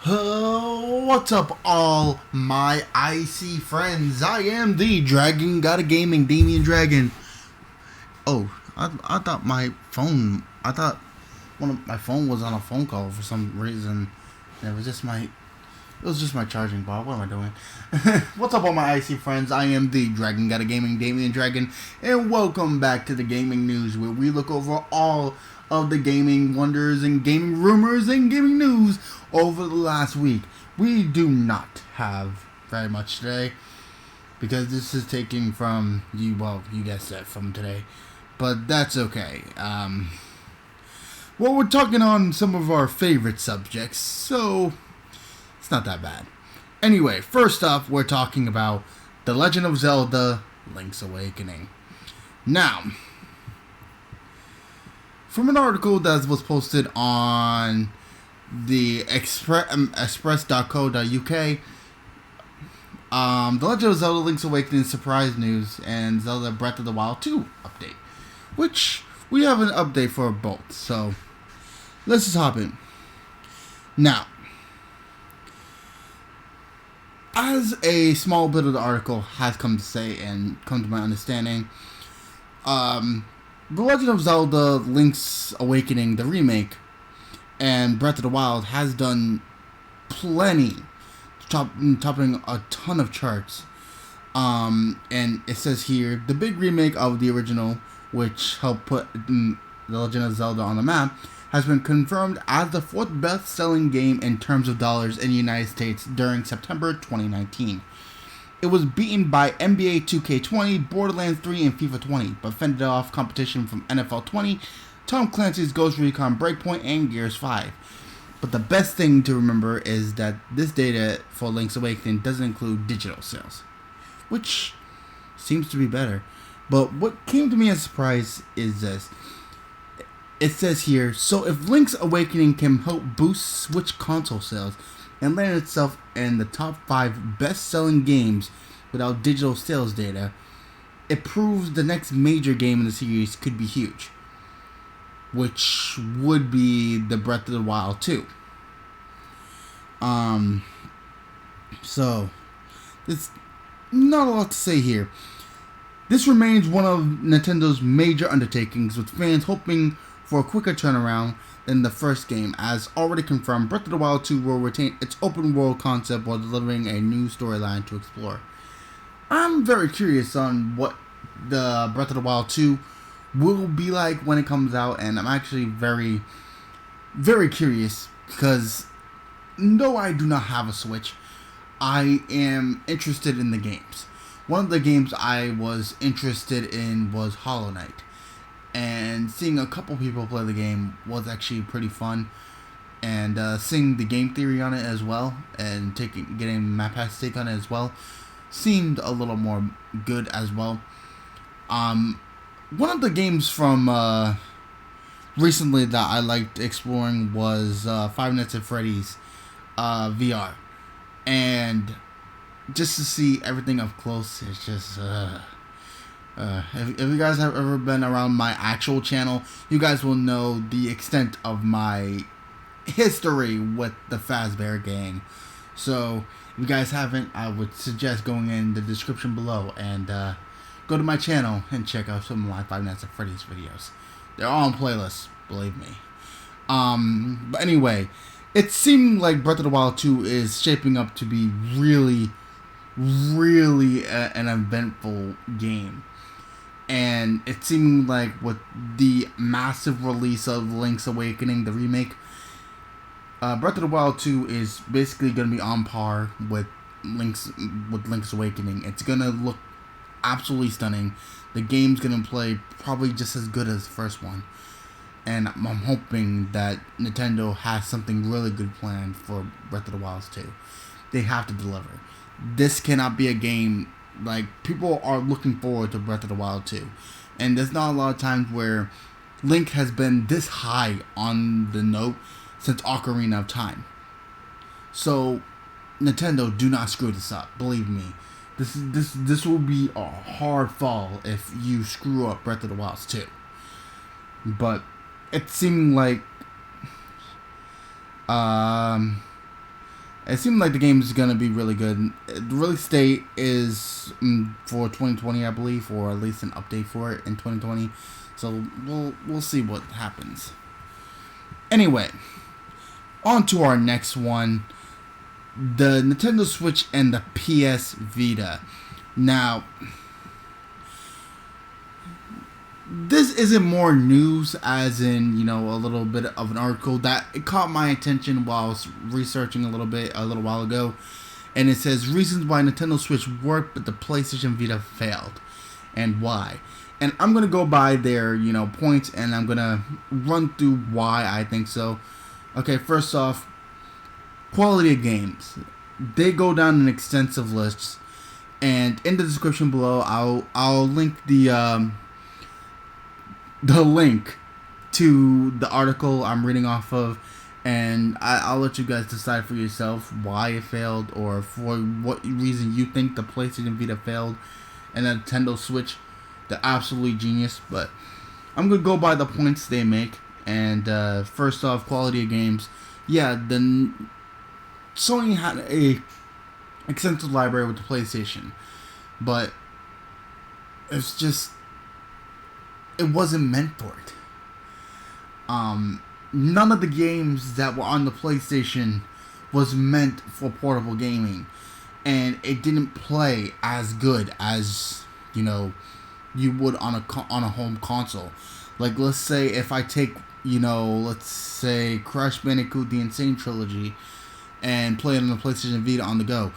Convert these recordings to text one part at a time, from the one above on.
What's up, all my icy friends? I am the Dragon God of Gaming, Damian-Dragon. Oh, I thought my phone. I thought my phone was on a phone call for some reason. And it was just my charging bar. What am I doing? What's up, all my icy friends? I am the Dragon God of Gaming, Damian-Dragon, and welcome back to the gaming news, where we look over all of the gaming wonders and gaming rumors and gaming news over the last week. We do not have very much today because this is taken from you guessed it, from today, but that's okay. Well, we're talking on some of our favorite subjects, so it's not that bad. Anyway, first up, we're talking about The Legend of Zelda: Link's Awakening. Now, from an article that was posted on the express.co.uk, The Legend of Zelda: Link's Awakening surprise news and Zelda Breath of the Wild 2 update, which we have an update for both, so let's just hop in. Now, as a small bit of the article has come to say and come to my understanding, The Legend of Zelda: Link's Awakening, the remake, and Breath of the Wild has done plenty, topping a ton of charts. And it says here, the big remake of the original, which helped put The Legend of Zelda on the map, has been confirmed as the fourth best-selling game in terms of dollars in the United States during September 2019. It was beaten by NBA 2K20, Borderlands 3, and FIFA 20, but fended off competition from NFL 20, Tom Clancy's Ghost Recon Breakpoint, and Gears 5. But the best thing to remember is that this data for Link's Awakening doesn't include digital sales, which seems to be better. But what came to me as a surprise is this. It says here, so if Link's Awakening can help boost Switch console sales and land itself in the top 5 best-selling games without digital sales data, it proves the next major game in the series could be huge, which would be the Breath of the Wild 2. So, there's not a lot to say here. This remains one of Nintendo's major undertakings, with fans hoping for a quicker turnaround than the first game. As already confirmed, Breath of the Wild 2 will retain its open world concept while delivering a new storyline to explore. I'm very curious on what the Breath of the Wild 2 will be like when it comes out, and I'm actually very, very curious because though I do not have a Switch, I am interested in the games. One of the games I was interested in was Hollow Knight, and seeing a couple people play the game was actually pretty fun, and seeing the game theory on it as well, and getting MapPass take on it as well, seemed a little more good as well. One of the games from recently that I liked exploring was Five Nights at Freddy's VR, and just to see everything up close, it's just if you guys have ever been around my actual channel, you guys will know the extent of my history with the Fazbear Gang. So if you guys haven't, I would suggest going in the description below and go to my channel and check out some of my Five Nights at Freddy's videos. They're all on playlists, believe me. But anyway, it seemed like Breath of the Wild 2 is shaping up to be really an eventful game. And it seemed like with the massive release of Link's Awakening, the remake, Breath of the Wild 2 is basically going to be on par with Link's Awakening. It's going to look absolutely stunning. The game's going to play probably just as good as the first one. And I'm hoping that Nintendo has something really good planned for Breath of the Wild 2. They have to deliver. This cannot be a game, like, people are looking forward to Breath of the Wild 2. And there's not a lot of times where Link has been this high on the note since Ocarina of Time. So, Nintendo, do not screw this up. Believe me. This will be a hard fall if you screw up Breath of the Wild 2. But it seemed like It seems like the game is gonna be really good. The release date is for 2020, I believe, or at least an update for it in 2020. So we'll see what happens. Anyway, on to our next one: the Nintendo Switch and the PS Vita. Now, this isn't more news, as in, a little bit of an article that it caught my attention while I was researching a little while ago, and it says reasons why Nintendo Switch worked but the PlayStation Vita failed, and why. And I'm gonna go by their points, and I'm gonna run through why I think so. Okay, first off, quality of games. They go down an extensive list, and in the description below, I'll link the link to the article I'm reading off of, and I'll let you guys decide for yourself why it failed, or for what reason you think the PlayStation Vita failed, and the Nintendo Switch, they're absolutely genius. But I'm gonna go by the points they make. And first off, quality of games. Yeah, then Sony had a extensive library with the PlayStation, but it's just, it wasn't meant for it. None of the games that were on the PlayStation was meant for portable gaming, and it didn't play as good as you would on a home console. Like, let's say if I take let's say Crash Bandicoot: The Insane Trilogy and play it on the PlayStation Vita on the go,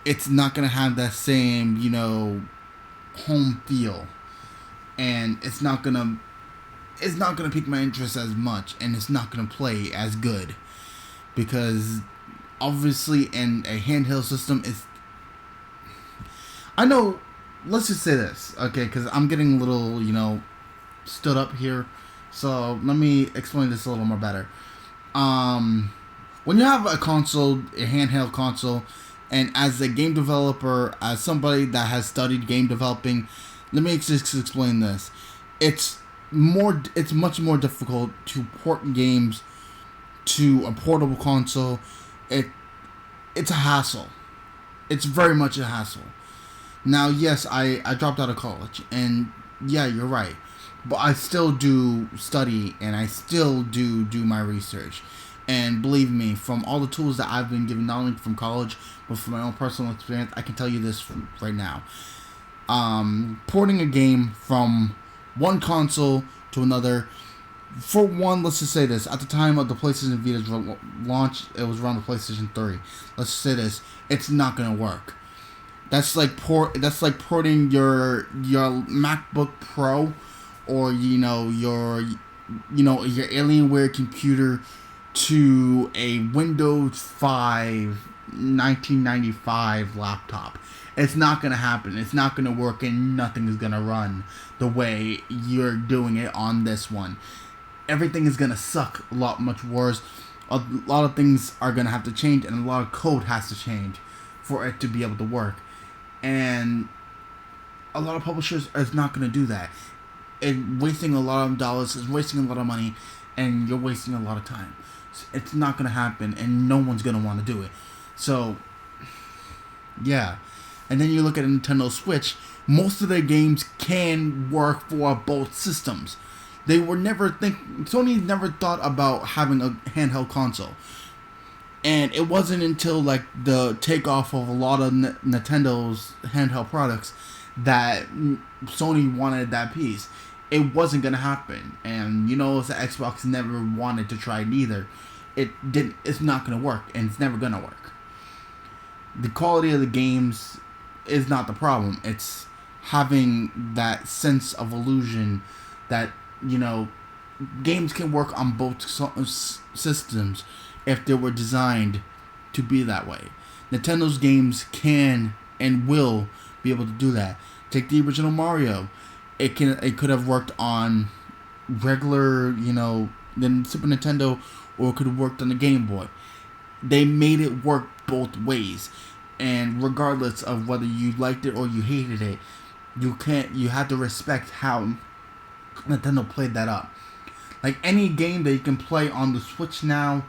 it's not gonna have that same home feel, and it's not gonna pique my interest as much, and it's not gonna play as good, because obviously in a handheld system, I know, let's just say this, okay, because I'm getting a little stood up here, so let me explain this a little more better. When you have a console, a handheld console, and as a game developer, as somebody that has studied game developing, let me just explain this. It's much more difficult to port games to a portable console. It's a hassle. It's very much a hassle. Now, yes, I dropped out of college, and yeah, you're right, but I still do study, and I still do my research. And believe me, from all the tools that I've been given, not only from college, but from my own personal experience, I can tell you this right now. Porting a game from one console to another, for one, let's just say this: at the time of the PlayStation Vita's launch, it was around the PlayStation 3. Let's just say this: it's not gonna work. That's like porting your MacBook Pro, or your Alienware computer to a Windows 5 1995 laptop. It's not going to happen. It's not going to work, and nothing is going to run the way you're doing it on this one. Everything is going to suck a lot much worse. A lot of things are going to have to change, and a lot of code has to change for it to be able to work. And a lot of publishers is not going to do that. It's wasting a lot of dollars, it's wasting a lot of money, and you're wasting a lot of time. It's not going to happen, and no one's going to want to do it. So, yeah. And then you look at Nintendo Switch, most of their games can work for both systems. Sony never thought about having a handheld console. And it wasn't until the takeoff of a lot of Nintendo's handheld products that Sony wanted that piece. It wasn't gonna happen, and the Xbox never wanted to try it either. It's not gonna work, and it's never gonna work. The quality of the games is not the problem. It's having that sense of illusion that games can work on both systems if they were designed to be that way. Nintendo's games can and will be able to do that. Take the original Mario. It could have worked on regular, the Super Nintendo, or it could have worked on the Game Boy. They made it work both ways, and regardless of whether you liked it or you hated it, you have to respect how Nintendo played that up. Like any game that you can play on the Switch now,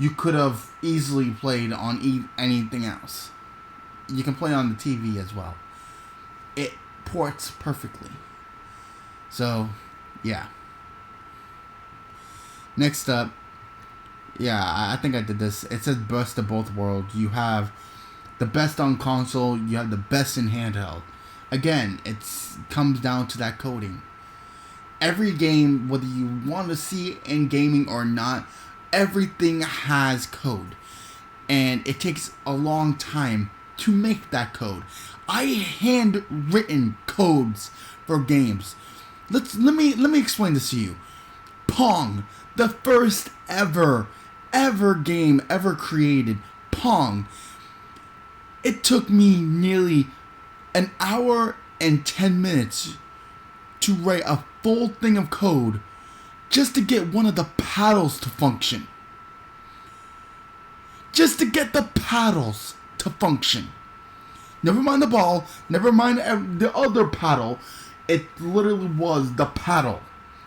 you could have easily played on anything else. You can play on the TV as well. It ports perfectly. So, yeah. Next up, yeah, I think I did this. It says best of both worlds. You have the best on console, you have the best in handheld. Again, it comes down to that coding. Every game, whether you want to see it in gaming or not, everything has code. And it takes a long time to make that code. I handwritten codes for games. Let me explain this to you. Pong, the first ever game ever created, Pong. It took me nearly an hour and 10 minutes to write a full thing of code just to get one of the paddles to function. Just to get the paddles to function. Never mind the ball, never mind the other paddle. It literally was the paddle.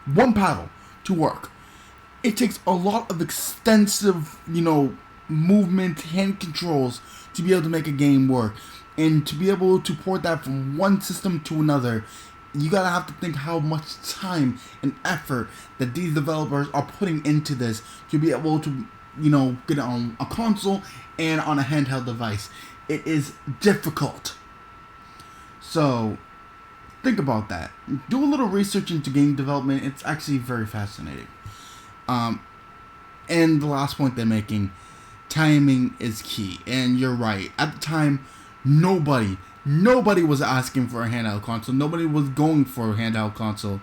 One paddle to work. It takes a lot of extensive, movement, hand controls to be able to make a game work. And to be able to port that from one system to another, you gotta have to think how much time and effort that these developers are putting into this to be able to, get it on a console and on a handheld device. It is difficult. So, think about that. Do a little research into game development. It's actually very fascinating. And the last point they're making, timing is key. And you're right. At the time, nobody was asking for a handheld console. Nobody was going for a handheld console.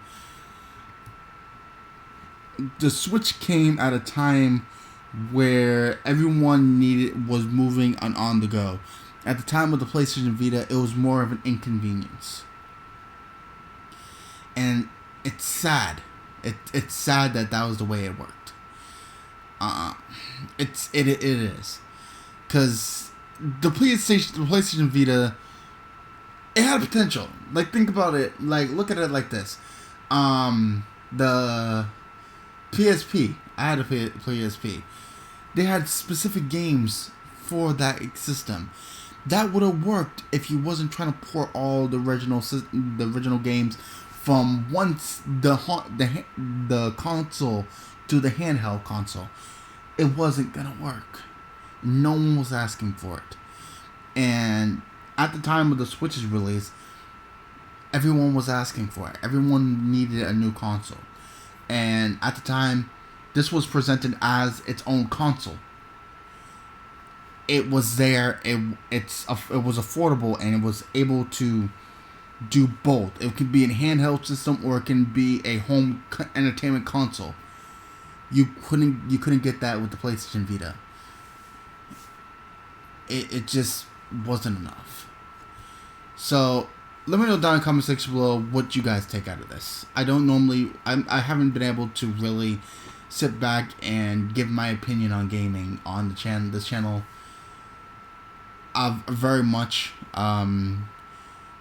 The Switch came at a time where everyone was moving on the go. At the time of the PlayStation Vita, it was more of an inconvenience. And it's sad. It's sad that was the way it worked. It is. Because the PlayStation Vita, it had potential. Like, think about it. Like, look at it like this. The PSP. I had a PSP. They had specific games for that system. That would have worked if you wasn't trying to port all the original games from the console to the handheld console. It wasn't gonna work. No one was asking for it. And at the time of the Switch's release, everyone was asking for it. Everyone needed a new console. And at the time, this was presented as its own console. It was there. It was affordable, and it was able to do both. It could be a handheld system, or it can be a home entertainment console. You couldn't get that with the PlayStation Vita. It just wasn't enough. So let me know down in the comment section below what you guys take out of this. I haven't been able to really sit back and give my opinion on gaming on this channel. Very much.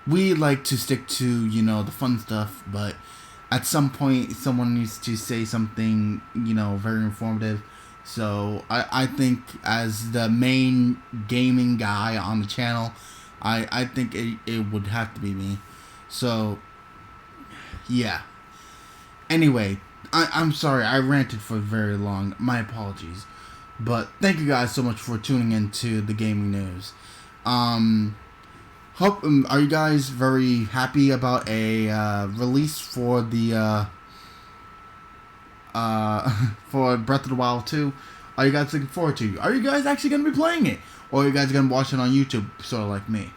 We like to stick to, the fun stuff, but at some point someone needs to say something, very informative. So I think as the main gaming guy on the channel, I think it would have to be me. So, yeah. Anyway, I'm sorry, I ranted for very long. My apologies. But thank you guys so much for tuning into the gaming news. Are you guys very happy about a release for the for Breath of the Wild 2? Are you guys looking forward to it? Are you guys actually going to be playing it? Or are you guys going to watch it on YouTube, sort of like me?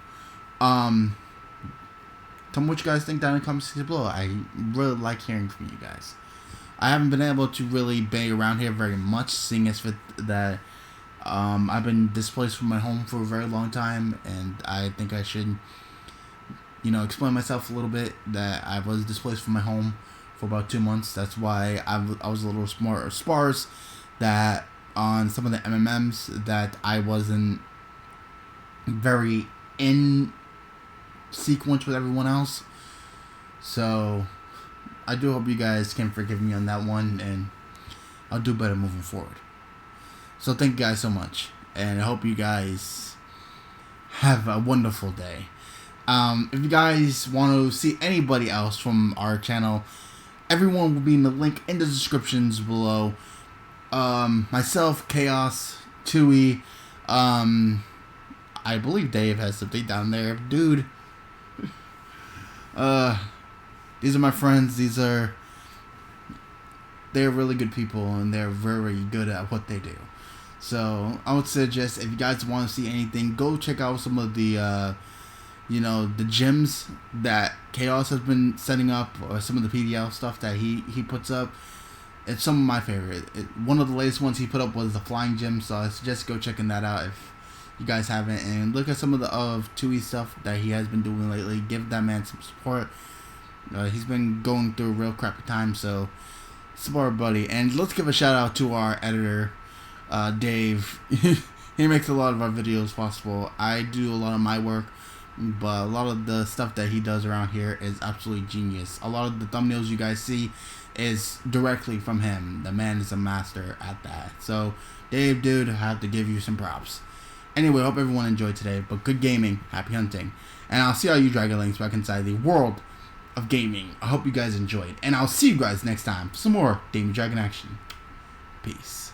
Tell me what you guys think down in the comments section below. I really like hearing from you guys. I haven't been able to really be around here very much, seeing as that I've been displaced from my home for a very long time, and I think I should, explain myself a little bit, that I was displaced from my home for about 2 months. That's why I was a little sparse that on some of the MMMs that I wasn't very in sequence with everyone else. So I do hope you guys can forgive me on that one, and I'll do better moving forward. So thank you guys so much, and I hope you guys have a wonderful day. If you guys want to see anybody else from our channel, everyone will be in the link in the descriptions below. Myself, Chaos, Tui, I believe Dave has something down there. Dude. These are my friends. They're really good people, and they're very good at what they do. So I would suggest, if you guys want to see anything, go check out some of the the gyms that Chaos has been setting up, or some of the PDL stuff that he puts up. It's some of my favorite. One of the latest ones he put up was the flying gym, so I suggest go checking that out if you guys haven't, and look at some of the Tui stuff that he has been doing lately. Give that man some support. He's been going through a real crappy time, so support our buddy. And let's give a shout out to our editor, Dave. He makes a lot of our videos possible. I do a lot of my work, but a lot of the stuff that he does around here is absolutely genius. A lot of the thumbnails you guys see is directly from him. The man is a master at that. So Dave, dude, I have to give you some props. Anyway, I hope everyone enjoyed today, but good gaming, happy hunting, and I'll see all you Dragonlings back inside the world of gaming. I hope you guys enjoyed, and I'll see you guys next time for some more Damian Dragon action. Peace.